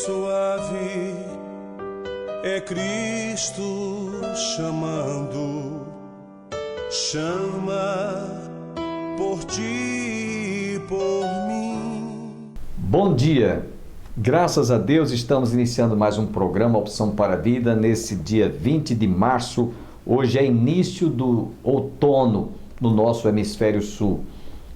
suave, é Cristo chamando, chama por ti e por mim. Bom dia, graças a Deus estamos iniciando mais um programa Opção para a Vida nesse dia 20 de março. Hoje é início do outono no nosso hemisfério sul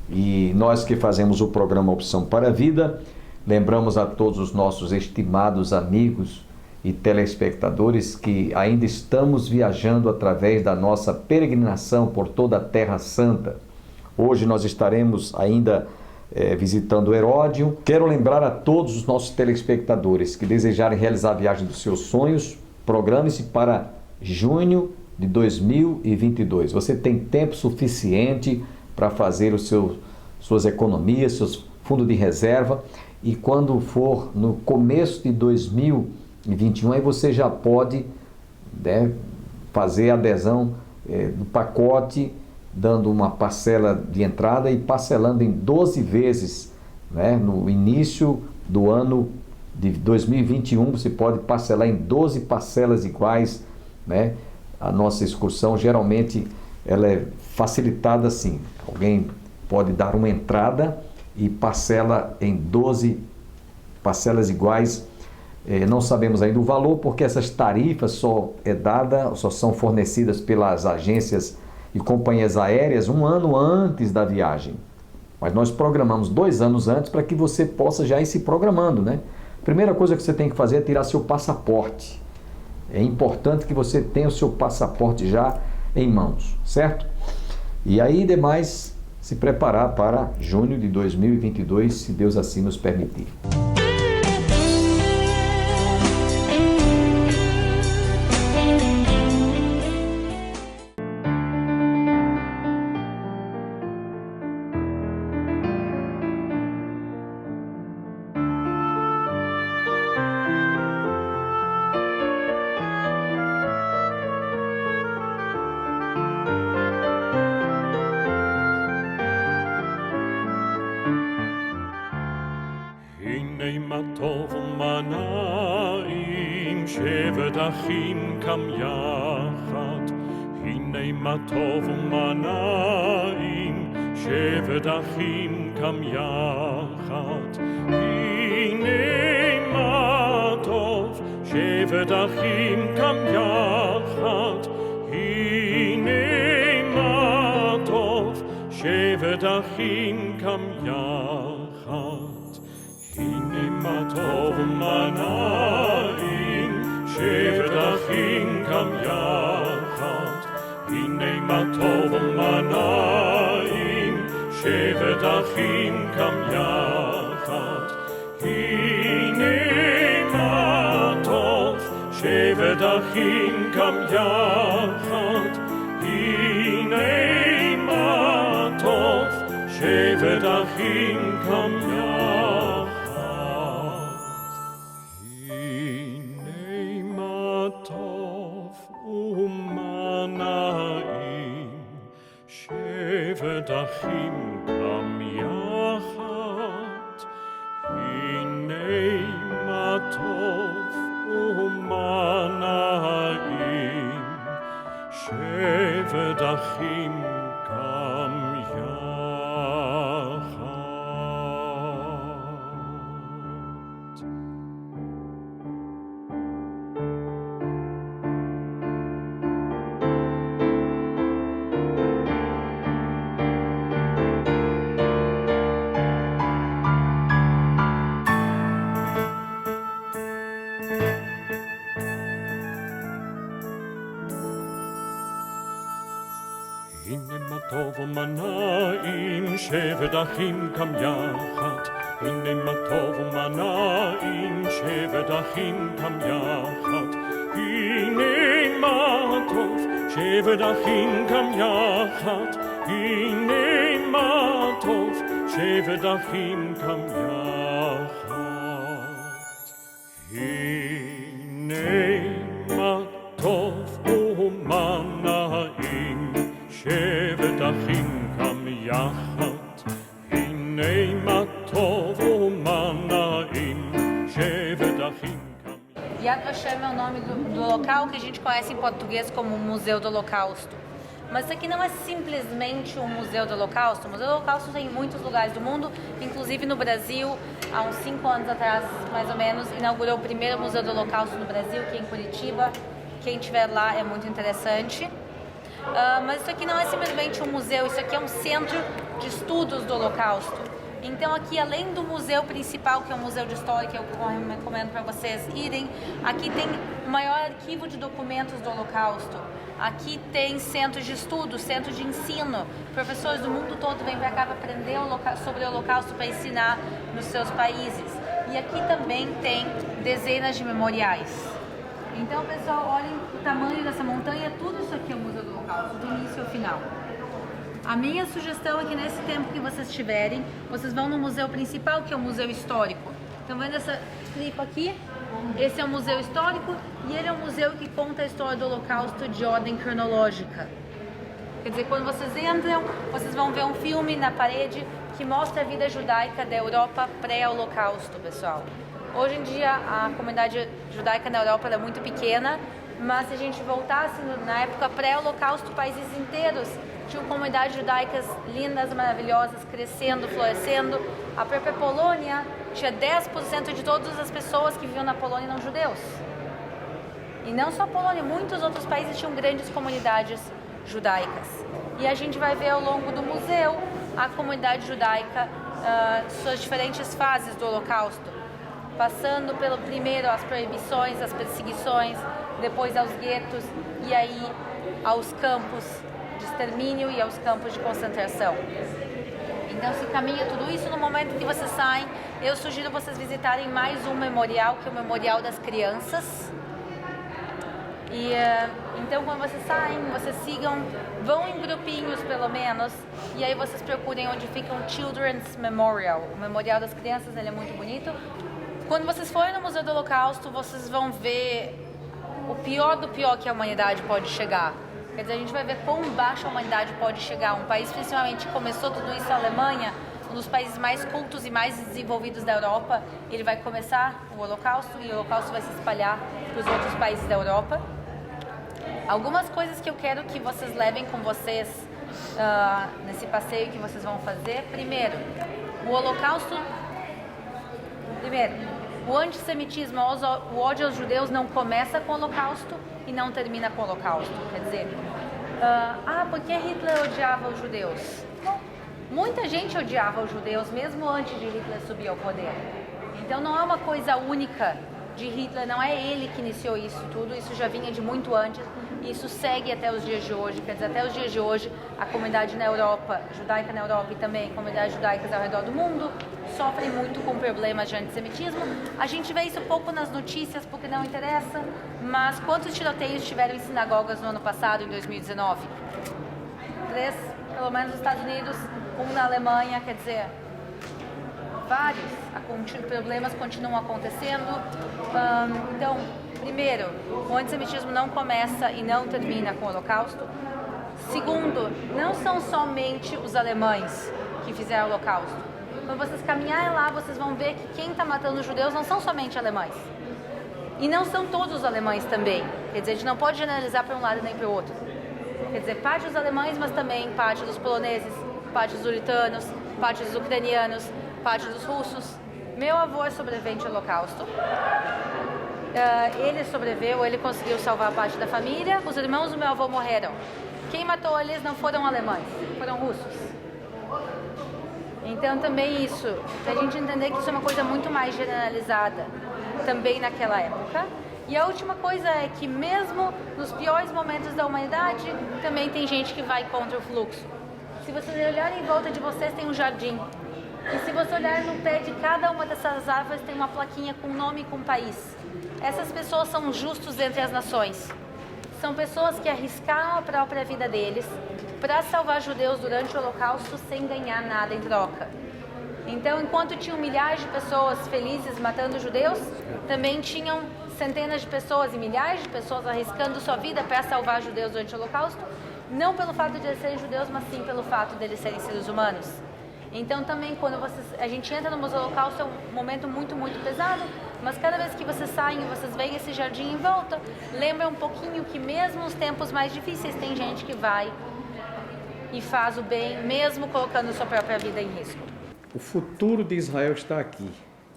e nós que fazemos o programa Opção para a Vida, lembramos a todos os nossos estimados amigos e telespectadores que ainda estamos viajando através da nossa peregrinação por toda a Terra Santa. Hoje nós estaremos ainda visitando Heródio. Quero lembrar a todos os nossos telespectadores que desejarem realizar a viagem dos seus sonhos, programe-se para junho de 2022. Você tem tempo suficiente para fazer suas economias, seus fundos de reserva, e quando for no começo de 2021, aí você já pode fazer a adesão do pacote, dando uma parcela de entrada e parcelando em 12 vezes, no início do ano de 2021, você pode parcelar em 12 parcelas iguais, A nossa excursão, geralmente, ela é facilitada assim. Alguém pode dar uma entrada e parcela em 12 parcelas iguais. Não sabemos ainda o valor, porque essas tarifas só são fornecidas pelas agências e companhias aéreas um ano antes da viagem. Mas nós programamos 2 anos antes para que você possa já ir se programando, Primeira coisa que você tem que fazer é tirar seu passaporte. É importante que você tenha o seu passaporte já em mãos, certo? E aí, demais, se preparar para junho de 2022, se Deus assim nos permitir. הנה מה טוב ומה נעים שבט אחים קם יחד הנה מה טוב ומה נעים שבט אחים קם יחד הנה מה טוב שבט אחים קם יחד הנה מה טוב שבט אחים קם יחד הנה מה טוב ומה נעים שבט אחים קם יחד הנה מה טוב ומה נעים שבט אחים קם יחד הנה מה טוב שבט אחים קם יחד הנה מה טוב שבט אחים קם יחד שבט אחים קם יחד הנה מה טוב ומה נעים שבט אחים קם יחד הנה מה טוב ומה נעים שבט אחים קם יחד הנה מה טוב ומה נעים שבט אחים קם יחד הנה מה טוב שבט אחים קם יחד הנה מה טוב שבט אחים קם יחד הנה מה טוב ומה נעים שבט אחים קם יחד הנה מה טוב ומה נעים שבט אחים chama o nome do local que a gente conhece em português como Museu do Holocausto. Mas isso aqui não é simplesmente um Museu do Holocausto. O Museu do Holocausto tem em muitos lugares do mundo, inclusive no Brasil, há uns 5 anos atrás, mais ou menos, inaugurou o primeiro Museu do Holocausto no Brasil, que é em Curitiba. Quem estiver lá é muito interessante. Mas isso aqui não é simplesmente um museu, isso aqui é um centro de estudos do Holocausto. Então aqui, além do museu principal, que é o Museu de História, que eu recomendo para vocês irem, aqui tem o maior arquivo de documentos do Holocausto. Aqui tem centros de estudo, centros de ensino. Professores do mundo todo vêm para cá para aprender sobre o Holocausto para ensinar nos seus países. E aqui também tem dezenas de memoriais. Então, pessoal, olhem o tamanho dessa montanha, tudo isso aqui é o Museu do Holocausto, do início ao final. A minha sugestão é que nesse tempo que vocês tiverem, vocês vão no museu principal, que é o Museu Histórico. Estão vendo essa tripa aqui? Esse é o Museu Histórico e ele é um museu que conta a história do Holocausto de ordem cronológica. Quer dizer, quando vocês entram, vocês vão ver um filme na parede que mostra a vida judaica da Europa pré-Holocausto, pessoal. Hoje em dia, a comunidade judaica na Europa é muito pequena, mas se a gente voltasse na época pré-Holocausto, países inteiros tinham comunidades judaicas lindas, maravilhosas, crescendo, florescendo. A própria Polônia tinha 10% de todas as pessoas que viviam na Polônia não judeus. E não só a Polônia, muitos outros países tinham grandes comunidades judaicas. E a gente vai ver ao longo do museu a comunidade judaica, suas diferentes fases do Holocausto, passando pelo primeiro as proibições, as perseguições, depois aos guetos e aí aos campos de extermínio e aos campos de concentração. Então se caminha tudo isso. No momento que vocês saem, eu sugiro vocês visitarem mais um memorial, que é o Memorial das Crianças. E então quando vocês saem, vocês sigam, vão em grupinhos pelo menos, e aí vocês procurem onde fica o Children's Memorial. O Memorial das Crianças, ele é muito bonito. Quando vocês forem no Museu do Holocausto, vocês vão ver o pior do pior que a humanidade pode chegar. Quer dizer, a gente vai ver quão baixo a humanidade pode chegar. Um país, principalmente, começou tudo isso, a Alemanha, um dos países mais cultos e mais desenvolvidos da Europa, ele vai começar o Holocausto e o Holocausto vai se espalhar para os outros países da Europa. Algumas coisas que eu quero que vocês levem com vocês nesse passeio que vocês vão fazer. Primeiro, o Holocausto... o antissemitismo, o ódio aos judeus não começa com o Holocausto e não termina com o Holocausto. Quer dizer, por que Hitler odiava os judeus? Bom, muita gente odiava os judeus mesmo antes de Hitler subir ao poder. Então não é uma coisa única de Hitler, não é ele que iniciou isso tudo, isso já vinha de muito antes e isso segue até os dias de hoje. Quer dizer, até os dias de hoje, a comunidade na Europa, judaica na Europa e também comunidades judaicas ao redor do mundo, sofrem muito com problemas de antissemitismo. A gente vê isso pouco nas notícias porque não interessa, mas quantos tiroteios tiveram em sinagogas no ano passado, em 2019? 3, pelo menos nos Estados Unidos, 1 na Alemanha, quer dizer, vários problemas continuam acontecendo. Então, primeiro, o antissemitismo não começa e não termina com o Holocausto. Segundo, não são somente os alemães que fizeram o Holocausto. Quando vocês caminharem lá, vocês vão ver que quem está matando os judeus não são somente alemães. E não são todos os alemães também. Quer dizer, a gente não pode generalizar para um lado nem para o outro. Quer dizer, parte dos alemães, mas também parte dos poloneses, parte dos litanos, parte dos ucranianos, parte dos russos. Meu avô é sobrevivente ao Holocausto. Ele sobreviveu, ele conseguiu salvar parte da família. Os irmãos do meu avô morreram. Quem matou eles não foram alemães, foram russos. Então também isso, pra gente entender que isso é uma coisa muito mais generalizada também naquela época. E a última coisa é que mesmo nos piores momentos da humanidade, também tem gente que vai contra o fluxo. Se vocês olharem em volta de vocês, tem um jardim. E se você olhar no pé de cada uma dessas árvores, tem uma plaquinha com nome e com país. Essas pessoas são justos entre as nações. São pessoas que arriscaram a própria vida deles para salvar judeus durante o Holocausto sem ganhar nada em troca. Então, enquanto tinham milhares de pessoas felizes matando judeus, também tinham centenas de pessoas e milhares de pessoas arriscando sua vida para salvar judeus durante o Holocausto, não pelo fato de eles serem judeus, mas sim pelo fato de eles serem seres humanos. Então também quando a gente entra no Museu do Holocausto é um momento muito, muito pesado, mas cada vez que vocês saem e vocês veem esse jardim em volta, lembra um pouquinho que mesmo nos tempos mais difíceis tem gente que vai e faz o bem, mesmo colocando sua própria vida em risco. O futuro de Israel está aqui.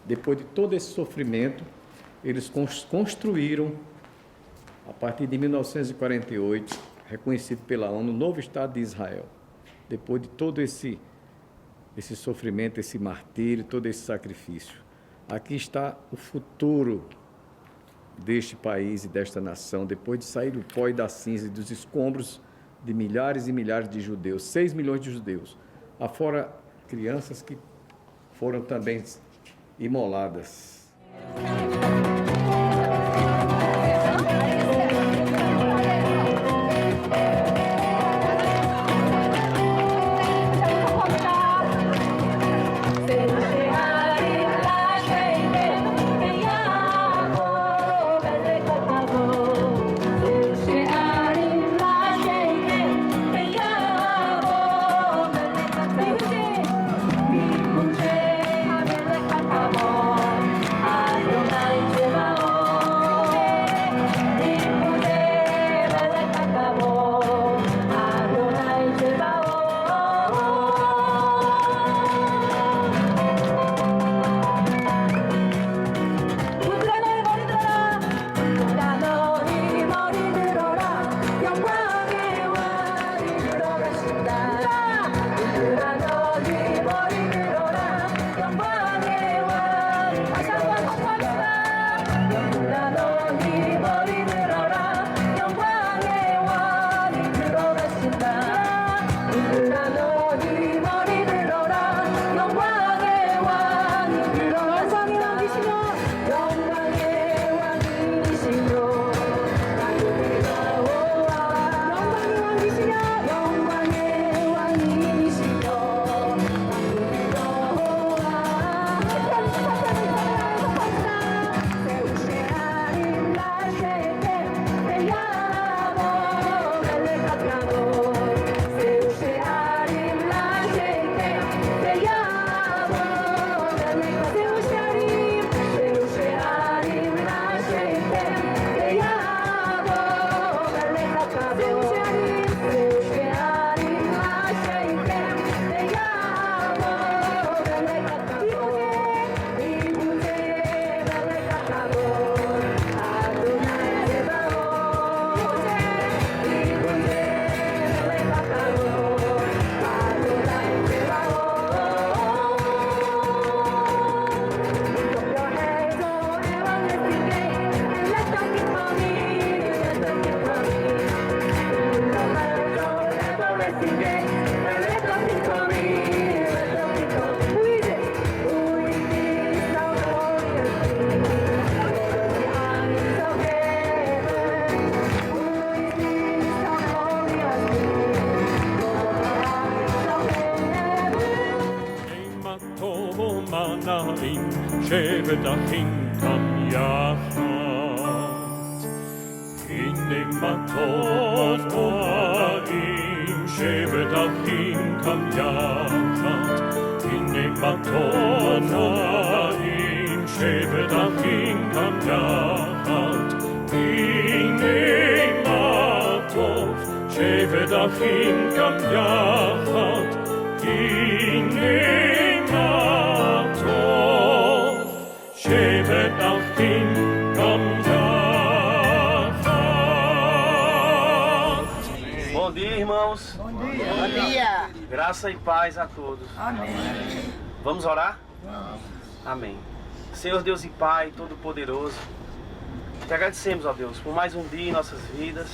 Depois de todo esse sofrimento, eles construíram, a partir de 1948, reconhecido pela ONU, o novo Estado de Israel. Depois de todo esse sofrimento, esse martírio, todo esse sacrifício. Aqui está o futuro deste país e desta nação, depois de sair do pó e da cinza e dos escombros de milhares e milhares de judeus, 6 milhões de judeus, afora crianças que foram também imoladas. שבט אחים קם יחד. הנה מתון מראים, שבט אחים קם יחד. הנה מתון מראים, שבט אחים קם יחד. הנה מה טוב, שבט אחים קם יחד. הנה שבט אחים קם יחד. Bom dia, irmãos. Bom dia. Bom dia. Graça e paz a todos. Amém. Vamos orar? Amém. Senhor Deus e Pai Todo-Poderoso, te agradecemos, ó Deus, por mais um dia em nossas vidas.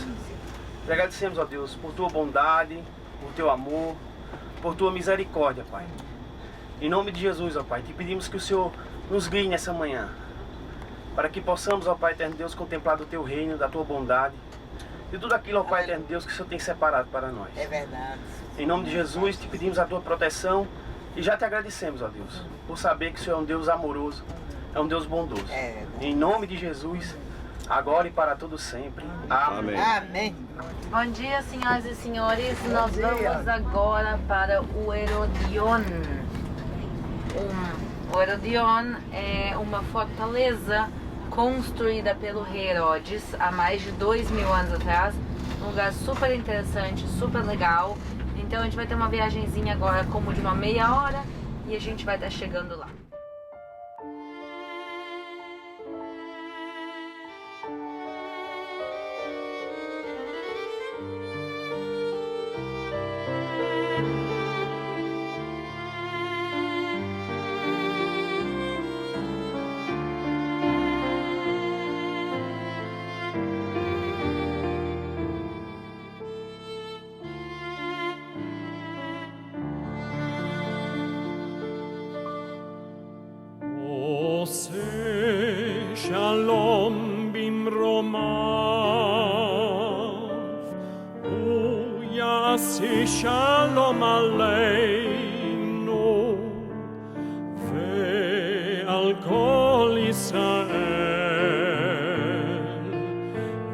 Te agradecemos, ó Deus, por tua bondade, por teu amor, por tua misericórdia, Pai. Em nome de Jesus, ó Pai, te pedimos que o Senhor nos guie nessa manhã, para que possamos, ó Pai eterno Deus, contemplar do teu reino, da tua bondade, de tudo aquilo, ó Pai eterno Deus, que o Senhor tem separado para nós. É verdade. Em nome de Jesus, te pedimos a tua proteção e já te agradecemos, ó Deus, por saber que o Senhor é um Deus amoroso, é um Deus bondoso. Em nome de Jesus, agora e para todo sempre. Amém. Amém. Bom dia, senhoras e senhores. Nós vamos agora para o Herodion. O Herodion é uma fortaleza construída pelo rei Herodes há mais de 2000 anos atrás. Um lugar super interessante, super legal. Então a gente vai ter uma viagenzinha agora como de uma meia hora e a gente vai estar chegando lá. Shalom bimromav, uyasi shalom aleinu, ve'al kol Yisrael,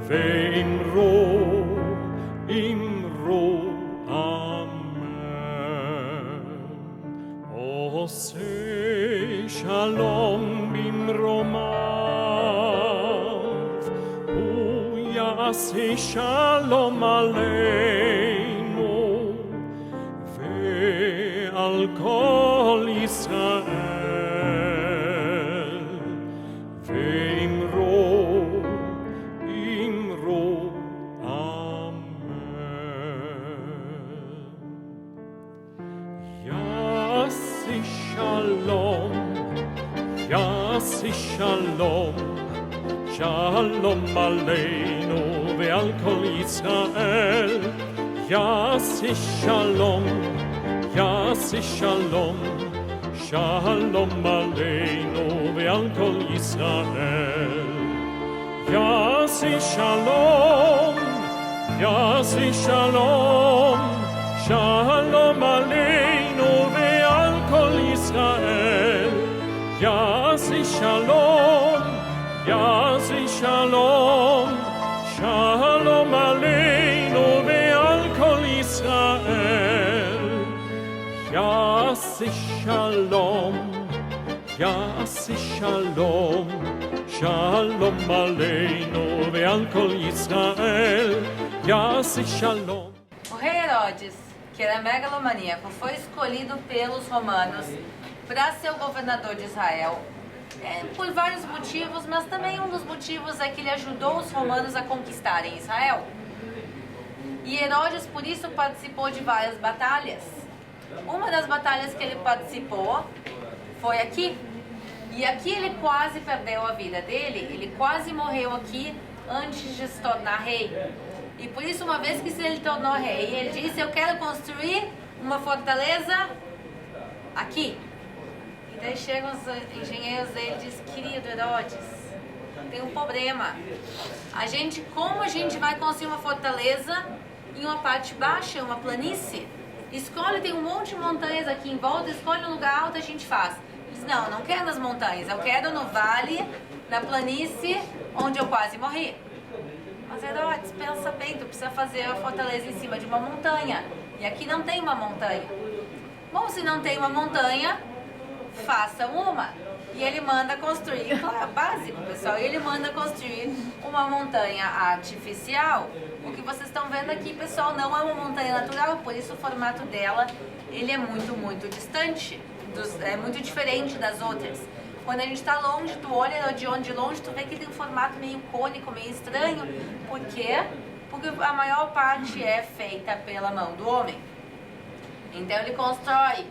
ve'imro, amen. Oseh shalom bimromav, uyasi shalom aleinu, ve'al kol Yisrael, ve'imro, amen. Yasi shalom, Yasi shalom, shalom aleinu ve'al kol Yisrael. Yasi shalom, shalom aleinu ve'al kol Yisrael. Yasi shalom, shalom aleinu ve'al kol Yisrael. Yasi shalom, shalom aleinu ve'al kol Yisrael. Yasi shalom, shalom aleinu ve'al kol Yisrael. Yasi shalom. O rei Herodes, que era megalomaníaco, foi escolhido pelos romanos para ser o governador de Israel, por vários motivos, mas também um dos motivos é que ele ajudou os romanos a conquistarem Israel. E Herodes, por isso, participou de várias batalhas. Uma das batalhas que ele participou foi aqui. E aqui ele quase perdeu a vida dele, ele quase morreu aqui antes de se tornar rei. E por isso, uma vez que ele tornou rei, ele disse: eu quero construir uma fortaleza aqui. Daí chegam os engenheiros dele e dizem: querido Herodes, tem um problema. Como a gente vai construir uma fortaleza em uma parte baixa, uma planície? Escolhe, tem um monte de montanhas aqui em volta, escolhe um lugar alto, a gente faz. Ele diz: não, não quero nas montanhas, eu quero no vale, na planície, onde eu quase morri. Mas Herodes, pensa bem, tu precisa fazer a fortaleza em cima de uma montanha. E aqui não tem uma montanha. Bom, se não tem uma montanha, faça uma. E ele manda construir, claro, básico, pessoal, ele manda construir uma montanha artificial. O que vocês estão vendo aqui, pessoal, não é uma montanha natural, por isso o formato dela, ele é muito distante, é muito diferente das outras. Quando a gente está longe, tu olha de longe, tu vê que tem um formato meio cônico, meio estranho. Por quê? Porque a maior parte é feita pela mão do homem. Então ele constrói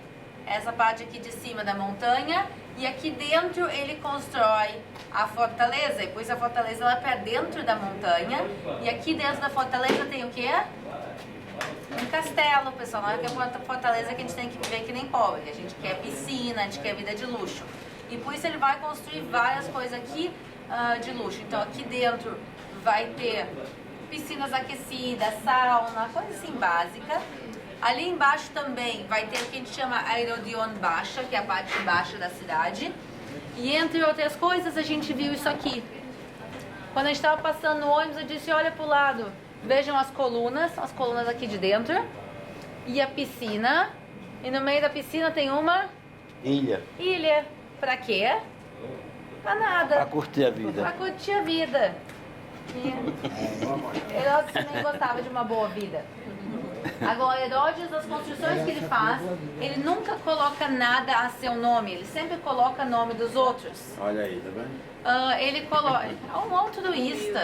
essa parte aqui de cima da montanha e aqui dentro ele constrói a fortaleza. E depois a fortaleza ela é para dentro da montanha. E aqui dentro da fortaleza tem o quê? Um castelo, pessoal. Não é que é uma fortaleza que a gente tem que viver que nem pobre. A gente quer piscina, a gente quer vida de luxo. E por isso ele vai construir várias coisas aqui de luxo. Então aqui dentro vai ter piscinas aquecidas, sauna, coisa assim básica. Ali embaixo também vai ter o que a gente chama a Herodion Baixa, que é a parte baixa da cidade. E entre outras coisas a gente viu isso aqui. Quando a gente estava passando no ônibus, eu disse: olha para o lado, vejam as colunas aqui de dentro. E a piscina. E no meio da piscina tem uma Ilha. Ilha. Pra quê? Pra nada. Pra curtir a vida. Pra curtir a vida. Herodes também gostava de uma boa vida. Agora, Herodes, nas construções que ele faz, ele nunca coloca nada a seu nome, ele sempre coloca nome dos outros. Olha aí, tá vendo? Ele coloca. É um altruísta.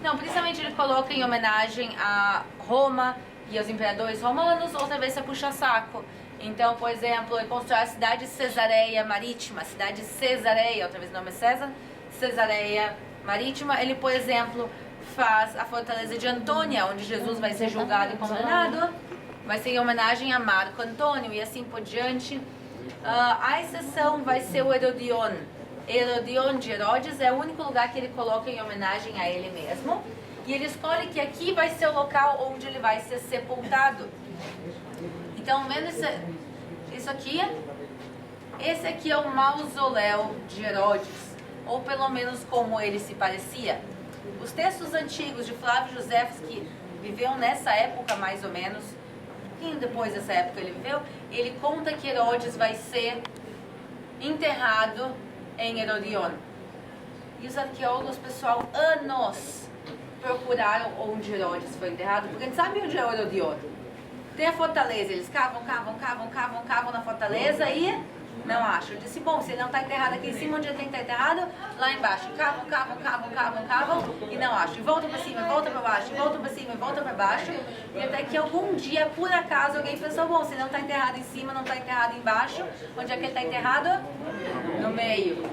Não, principalmente ele coloca em homenagem a Roma e aos imperadores romanos, outra vez é puxa-saco. Então, por exemplo, ele constrói a cidade Cesareia Marítima, a cidade Cesareia, outra vez o nome é César, Cesareia Marítima. Ele, por exemplo, faz a fortaleza de Antônia, onde Jesus vai ser julgado e condenado, vai ser em homenagem a Marco Antônio e assim por diante. A exceção vai ser o Herodion. Herodion de Herodes é o único lugar que ele coloca em homenagem a ele mesmo. E ele escolhe que aqui vai ser o local onde ele vai ser sepultado. Então, vendo isso aqui, esse aqui é o mausoléu de Herodes, ou pelo menos como ele se parecia. Os textos antigos de Flávio Josefo, que viveu nessa época mais ou menos, um pouquinho depois dessa época ele viveu, ele conta que Herodes vai ser enterrado em Herodion. E os arqueólogos, pessoal, anos procuraram onde Herodes foi enterrado, porque a gente sabe onde é Herodion. Tem a fortaleza, eles cavam na fortaleza e não acham. Eu disse, bom, se ele não está enterrado aqui em cima, onde ele tem que estar enterrado? Lá embaixo. Cavam e não acham. E voltam para cima, e voltam para baixo, e voltam para cima, e voltam para baixo. E até que algum dia, por acaso, alguém pensou, bom, se ele não está enterrado em cima, não está enterrado embaixo, onde é que ele está enterrado? No meio.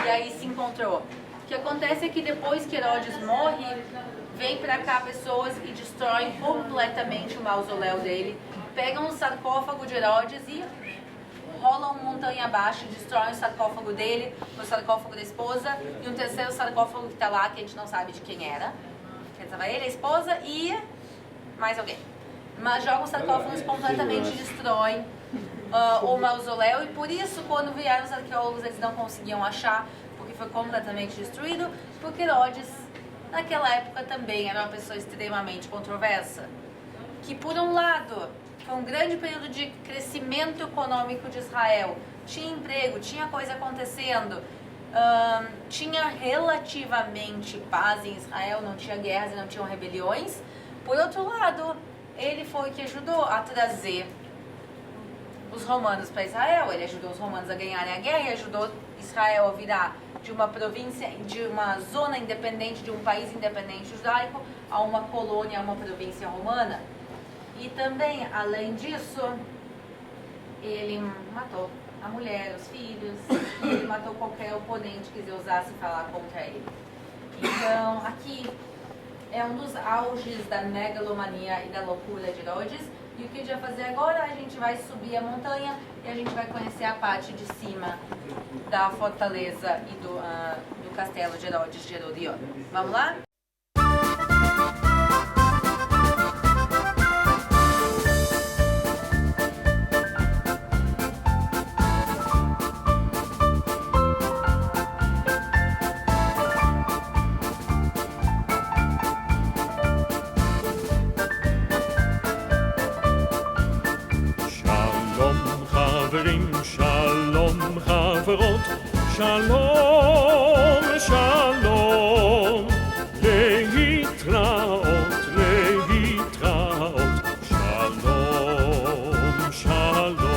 E aí se encontrou. O que acontece é que depois que Herodes morre, vem pra cá pessoas e destroem completamente o mausoléu dele, pegam o sarcófago de Herodes e rolam montanha abaixo, destroem o sarcófago dele, o sarcófago da esposa e um terceiro sarcófago que tá lá, que a gente não sabe de quem era. Estava ele, a esposa e mais alguém. Mas jogam os sarcófagos completamente, destroem o mausoléu, e por isso quando vieram os arqueólogos eles não conseguiam achar, porque foi completamente destruído, porque Herodes naquela época também era uma pessoa extremamente controversa, que por um lado foi um grande período de crescimento econômico de Israel, tinha emprego, tinha coisa acontecendo, tinha relativamente paz em Israel, não tinha guerras e não tinham rebeliões. Por outro lado, ele foi o que ajudou a trazer os romanos para Israel, ele ajudou os romanos a ganharem a guerra e ajudou Israel a virar de uma província, de uma zona independente, de um país independente judaico, a uma colônia, a uma província romana. E também, além disso, ele matou a mulher, os filhos, ele matou qualquer oponente que ousasse falar contra ele. Então, aqui é um dos auges da megalomania e da loucura de Herodes. E o que a gente vai fazer agora? A gente vai subir a montanha e a gente vai conhecer a parte de cima da fortaleza e do castelo de Herodes de Herodion. Vamos lá? שלום חברות, שלום, שלום, להתראות, להתראות, שלום, שלום.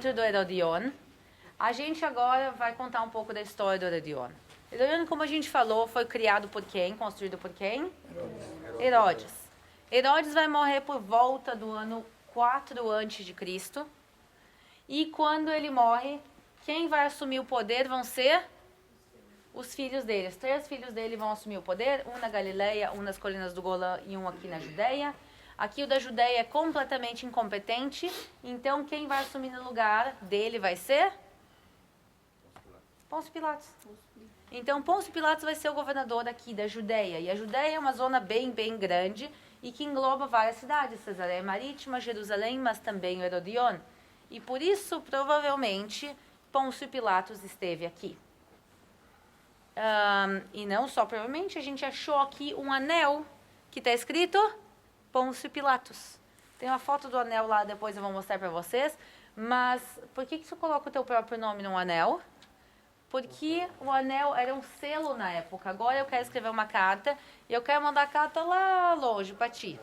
dentro do Herodion. A gente agora vai contar um pouco da história do Herodion. Herodion, como a gente falou, foi criado por quem? Construído por quem? Herodes. Herodes vai morrer por volta do ano 4 a.C. E quando ele morre, quem vai assumir o poder vão ser os filhos dele. Os 3 filhos dele vão assumir o poder, um na Galileia, um nas colinas do Golã e um aqui na Judeia. Aqui o da Judeia é completamente incompetente, então quem vai assumir no lugar dele vai ser Pôncio Pilatos. Então Pôncio Pilatos vai ser o governador aqui da Judeia. E a Judeia é uma zona bem grande e que engloba várias cidades, Cesareia Marítima, Jerusalém, mas também o Herodion. E por isso, provavelmente, Pôncio Pilatos esteve aqui. E não só provavelmente, a gente achou aqui um anel que está escrito Pôncio Pilatos. Tem uma foto do anel lá, depois eu vou mostrar para vocês. Mas por que você coloca o teu próprio nome num anel? Porque o anel era um selo na época. Agora eu quero escrever uma carta e eu quero mandar a carta lá longe para ti.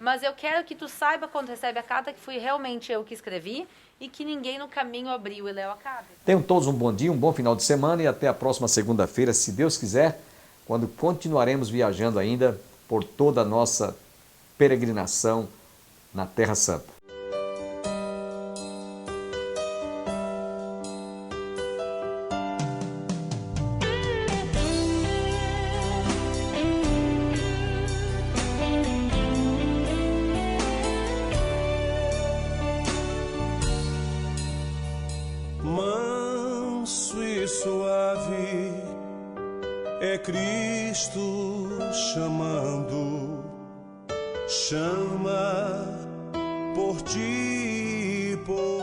Mas eu quero que tu saiba quando recebe a carta que fui realmente eu que escrevi e que ninguém no caminho abriu e leu a carta. Tenham todos um bom dia, um bom final de semana e até a próxima segunda-feira, se Deus quiser, quando continuaremos viajando ainda por toda a nossa peregrinação na Terra Santa. Manso e suave é Cristo chamando, chama por ti, por